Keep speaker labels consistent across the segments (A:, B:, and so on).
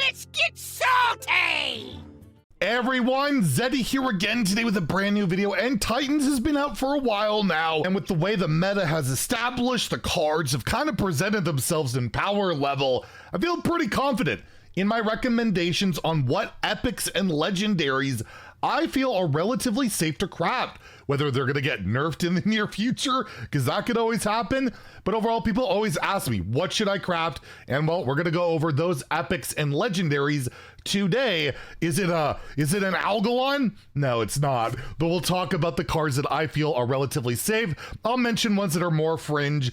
A: Let's get salty!
B: Everyone, Zeddy here again today with a brand new video, and Titans has been out for a while now, and with the way the meta has established, the cards have kind of presented themselves in power level, I feel pretty confident in my recommendations on what epics and legendaries I feel are relatively safe to craft. Whether they're going to get nerfed in the near future, because that could always happen. But overall, people always ask me, what should I craft? And well, we're going to go over those epics and legendaries today. Is it an Algalon? No, it's not. But we'll talk about the cards that I feel are relatively safe. I'll mention ones that are more fringe,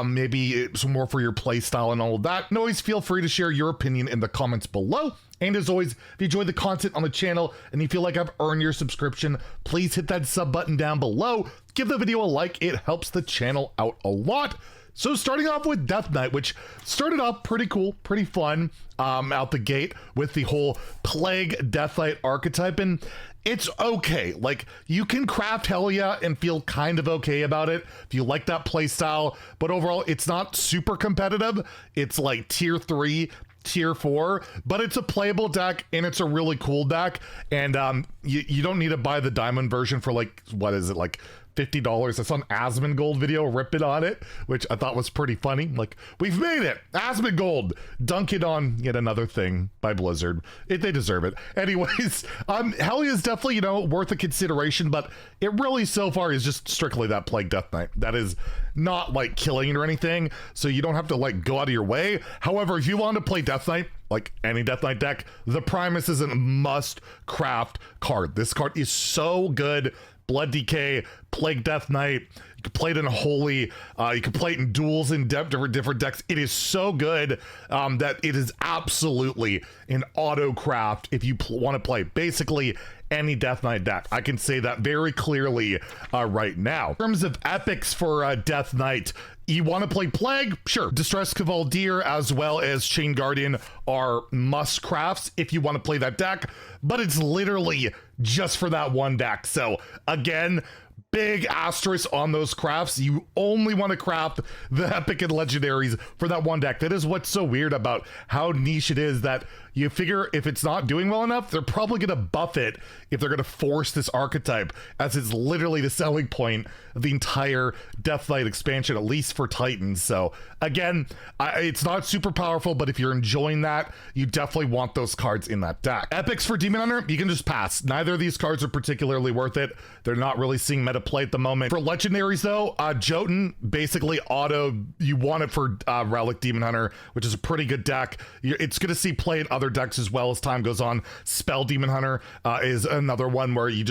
B: maybe it's more for your playstyle and all of that. And always feel free to share your opinion in the comments below. And as always, if you enjoy the content on the channel and you feel like I've earned your subscription, please hit that sub button down below. Give the video a like, it helps the channel out a lot. So starting off with Death Knight, which started off pretty cool, pretty fun out the gate with the whole Plague Death Knight archetype, and it's okay. Like, you can craft Hell Yeah and feel kind of okay about it if you like that playstyle, but overall, it's not super competitive. It's like tier 3, tier 4, but it's a playable deck and it's a really cool deck, and you don't need to buy the diamond version for like, what is it, like $50. I saw an Asmongold video ripping on it, which I thought was pretty funny. Like, we've made it, Asmongold, dunk it on yet another thing by Blizzard. They deserve it. Anyways, Hell Yeah is definitely, you know, worth a consideration, but it really so far is just strictly that Plague Death Knight. That is not like killing it or anything, so you don't have to like go out of your way. However, if you want to play Death Knight, like any Death Knight deck, the Primus is a must craft card. This card is so good. Blood DK, Plague Death Knight, you can play it in Holy, you can play it in duels in different decks. It is so good that it is absolutely an auto craft if you want to play basically any Death Knight deck. I can say that very clearly right now. In terms of epics for Death Knight, you want to play Plague? Sure. Distress Cavalier as well as Chain Guardian are must crafts if you want to play that deck, but it's literally just for that one deck. So again, big asterisk on those crafts. You only want to craft the epic and legendaries for that one deck. That is what's so weird about how niche it is, that you figure if it's not doing well enough, they're probably going to buff it if they're going to force this archetype, as it's literally the selling point of the entire Death Knight expansion, at least for Titans. So again, it's not super powerful, but if you're enjoying that, you definitely want those cards in that deck. Epics for Demon Hunter, you can just pass. Neither of these cards are particularly worth it. They're not really seeing meta play at the moment. For legendaries though, Jotun, basically auto, you want it for Relic Demon Hunter, which is a pretty good deck. It's going to see play in other decks as well as time goes on. Spell Demon Hunter is another one where you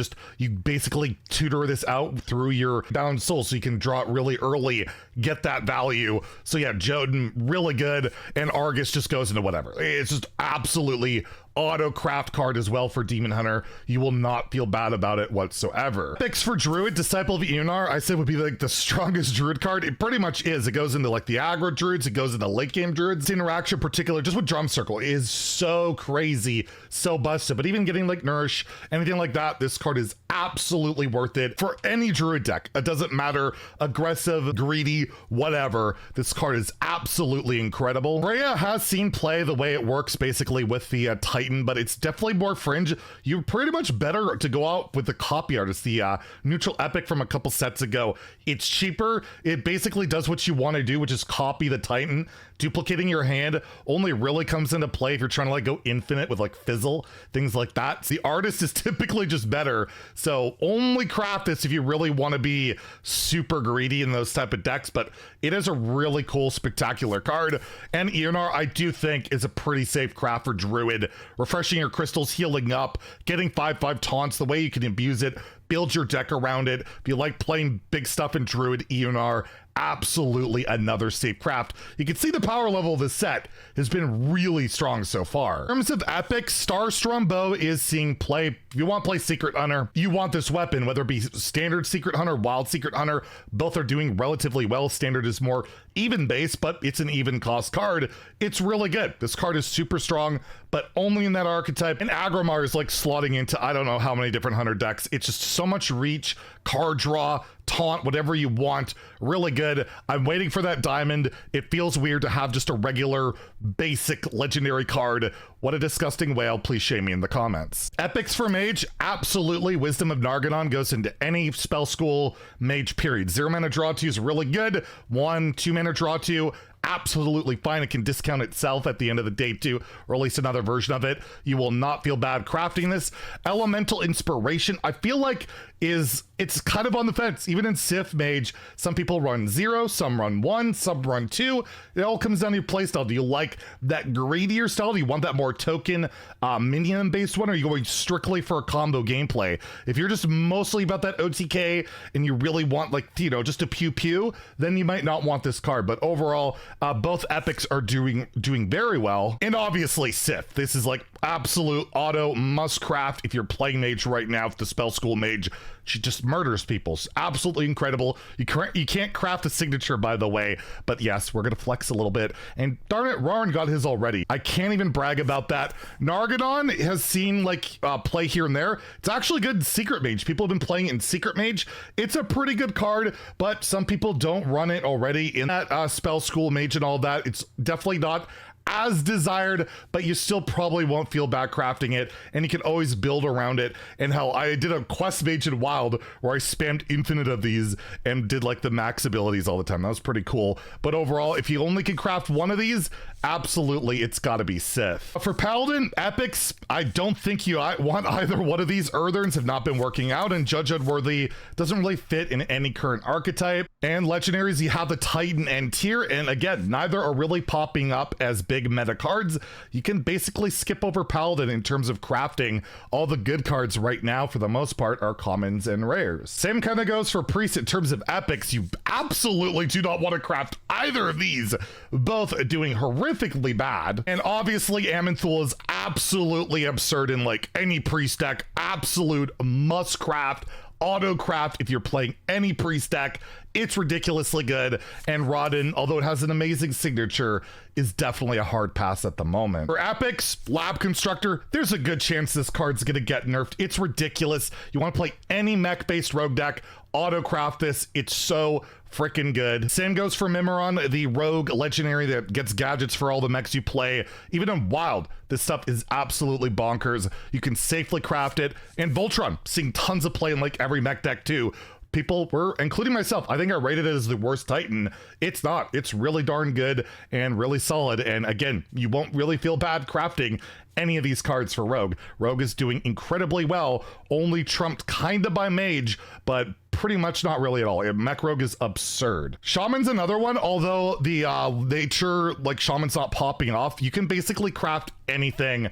B: basically tutor this out through your down soul so you can draw it really early, get that value. So yeah, Jotun, really good, and Argus just goes into whatever. It's just absolutely auto craft card as well for Demon Hunter. You will not feel bad about it whatsoever. Picks for Druid, Disciple of Eonar, I said would be like the strongest Druid card. It pretty much is. It goes into like the aggro Druids, it goes into late game Druids. Its interaction, particular just with Drum Circle, is so crazy, so busted. But even getting like Nourish, anything like that, this card is absolutely worth it for any Druid deck. It doesn't matter, aggressive, greedy, whatever. This card is absolutely incredible. Rhea has seen play the way it works basically with the Titan, but it's definitely more fringe. You're pretty much better to go out with the Copy Artist, the neutral epic from a couple sets ago. It's cheaper. It basically does what you want to do, which is copy the Titan. Duplicating your hand only really comes into play if you're trying to like go infinite with like Fizzle, things like that. So the artist is typically just better. So only craft this if you really want to be super greedy in those type of decks, but it is a really cool, spectacular card. And Eonar, I do think, is a pretty safe craft for Druid. Refreshing your crystals, healing up, getting 5/5 taunts, the way you can abuse it, build your deck around it. If you like playing big stuff in Druid, Eonar, absolutely another safe craft. You can see the power level of this set has been really strong so far. In terms of epic, Starstrom Bow is seeing play. If you want to play Secret Hunter, you want this weapon, whether it be standard Secret Hunter, wild Secret Hunter, both are doing relatively well. Standard is more even base, but it's an even cost card. It's really good. This card is super strong, but only in that archetype. And Agromar is like slotting into I don't know how many different hunter decks. It's just so much reach, card draw, taunt, whatever you want. Really good. I'm waiting for that diamond. It feels weird to have just a regular basic legendary card. What a disgusting whale. Please shame me in the comments. Epics for mage, absolutely. Wisdom of Narganon goes into any spell school mage, period. 0 mana draw 2 is really good. 1, 2 mana draw 2, absolutely fine. It can discount itself at the end of the day too, or at least another version of it. You will not feel bad crafting this. Elemental Inspiration, I feel like it's kind of on the fence. Even in Sith Mage, some people run 0, some run 1, some run 2. It all comes down to your playstyle. Do you like that greedier style? Do you want that more token minion based one? Or are you going strictly for a combo gameplay? If you're just mostly about that OTK and you really want, like, you know, just a pew pew, then you might not want this card. But overall, both epics are doing very well. And obviously Sith, this is like absolute auto must craft if you're playing mage right now. If the spell school mage, she just murders people. It's absolutely incredible. You can't craft a signature, by the way, but yes, we're gonna flex a little bit. And darn it, Rarn got his already. I can't even brag about that. Nargadon has seen like play here and there. It's actually good in Secret Mage. People have been playing in Secret Mage. It's a pretty good card, but some people don't run it already in that spell school mage and all that. It's definitely not as desired, but you still probably won't feel bad crafting it, and you can always build around it. And hell, I did a quest mage in WoW where I spammed infinite of these and did like the max abilities all the time. That was pretty cool. But overall, if you only can craft one of these, absolutely it's got to be Sith. For Paladin epics, I don't think you want either one of these. Eartherns have not been working out, and Judge Unworthy doesn't really fit in any current archetype. And legendaries, you have the Titan and tier, and again, neither are really popping up as big meta cards. You can basically skip over Paladin in terms of crafting. All the good cards right now, for the most part, are commons and rares. Same kind of goes for Priest in terms of epics. You absolutely do not want to craft either of these, both doing horrifically bad. And obviously Amanthul is absolutely absurd in like any Priest deck. Absolute must craft. Auto craft if you're playing any Priest deck. It's ridiculously good. And Rodden, although it has an amazing signature, is definitely a hard pass at the moment. For epics, Lab Constructor, there's a good chance this card's gonna get nerfed. It's ridiculous. You want to play any mech based rogue deck, auto craft this. It's so freaking good. Same goes for Mimiron, the rogue legendary that gets gadgets for all the mechs you play. Even in Wild, this stuff is absolutely bonkers. You can safely craft it. And Voltron, seeing tons of play in like every mech deck too. People were, including myself, I think I rated it as the worst Titan. It's not. It's really darn good and really solid. And again, you won't really feel bad crafting any of these cards for Rogue. Rogue is doing incredibly well, only trumped kind of by Mage, but pretty much not really at all. Mech Rogue is absurd. Shaman's another one, although the nature, like Shaman's not popping off. You can basically craft anything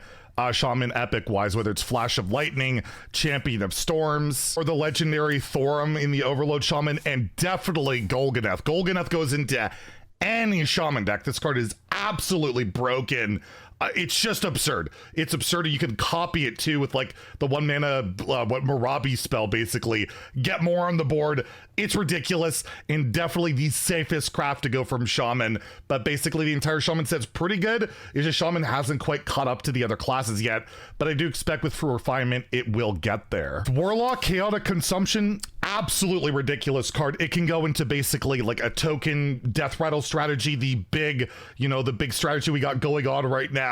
B: Shaman epic wise, whether it's Flash of Lightning, Champion of Storms, or the legendary Thorum in the Overload Shaman, and definitely Golganath. Golganath goes into any Shaman deck. This card is absolutely broken. It's just absurd. It's absurd. You can copy it too with like the 1 mana what Marabi spell, basically get more on the board. It's ridiculous and definitely the safest craft to go from Shaman. But basically the entire Shaman set's pretty good. It's just Shaman hasn't quite caught up to the other classes yet, but I do expect with True Refinement it will get there. Warlock Chaotic Consumption, absolutely ridiculous card. It can go into basically like a token death rattle strategy, the big strategy we got going on right now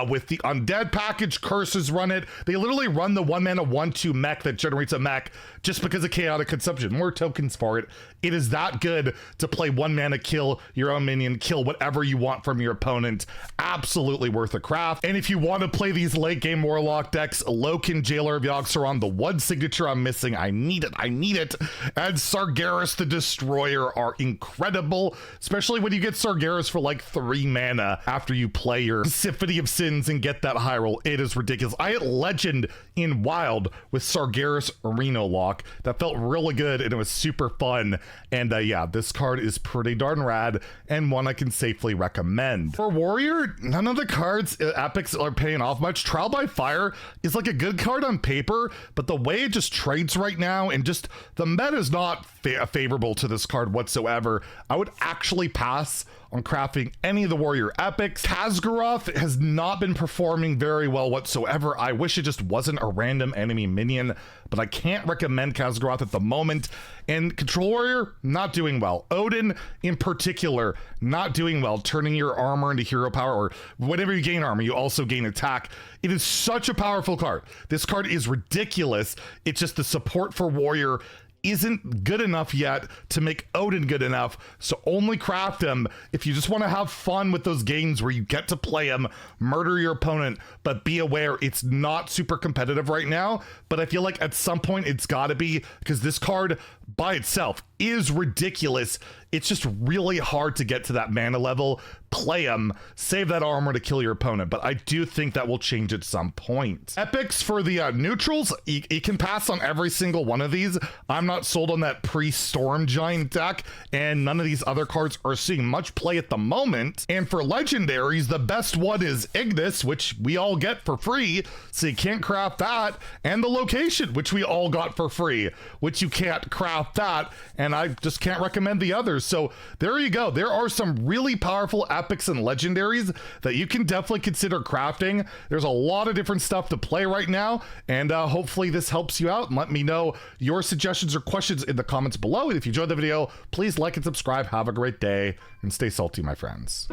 B: with the Undead package. Curses run it. They literally run the 1 mana 1/2 mech that generates a mech just because of Chaotic Consumption. More tokens for it. It is that good to play 1 mana, kill your own minion, kill whatever you want from your opponent. Absolutely worth a craft. And if you want to play these late game Warlock decks, Loken, Jailer of Yogg-Saron, the one signature I'm missing, I need it, and Sargeras the Destroyer are incredible, especially when you get Sargeras for like 3 mana after you play your Symphony of Sins and get that high roll. It is ridiculous. I had Legend in Wild with Sargeras Reno Lock. That felt really good and it was super fun. And yeah, this card is pretty darn rad and one I can safely recommend. For Warrior, none of the cards epics are paying off much. Trial by Fire is like a good card on paper, but the way it just trades right now and just the meta is not favorable to this card whatsoever. I would actually pass on crafting any of the warrior epics. Khazgaroth has not been performing very well whatsoever. I wish it just wasn't a random enemy minion, but I can't recommend Khazgaroth at the moment. And Control Warrior, not doing well. Odin, in particular, not doing well. Turning your armor into hero power, or whenever you gain armor, you also gain attack. It is such a powerful card. This card is ridiculous. It's just the support for Warrior isn't good enough yet to make Odin good enough, so only craft him if you just want to have fun with those games where you get to play him, murder your opponent, but be aware it's not super competitive right now. But I feel like at some point it's got to be, because this card by itself is ridiculous. It's just really hard to get to that mana level, play him, save that armor to kill your opponent, but I do think that will change at some point. Epics for the neutrals, you can pass on every single one of these. I'm not sold on that pre-Storm Giant deck, and none of these other cards are seeing much play at the moment. And for legendaries, the best one is Ignis, which we all get for free, so you can't craft that, and the location, which we all got for free, which you can't craft that, and I just can't recommend the others. So there you go. There are some really powerful epics and legendaries that you can definitely consider crafting. There's a lot of different stuff to play right now, and hopefully this helps you out. And let me know your suggestions or questions in the comments below. And if you enjoyed the video, please like and subscribe. Have a great day and stay salty, my friends.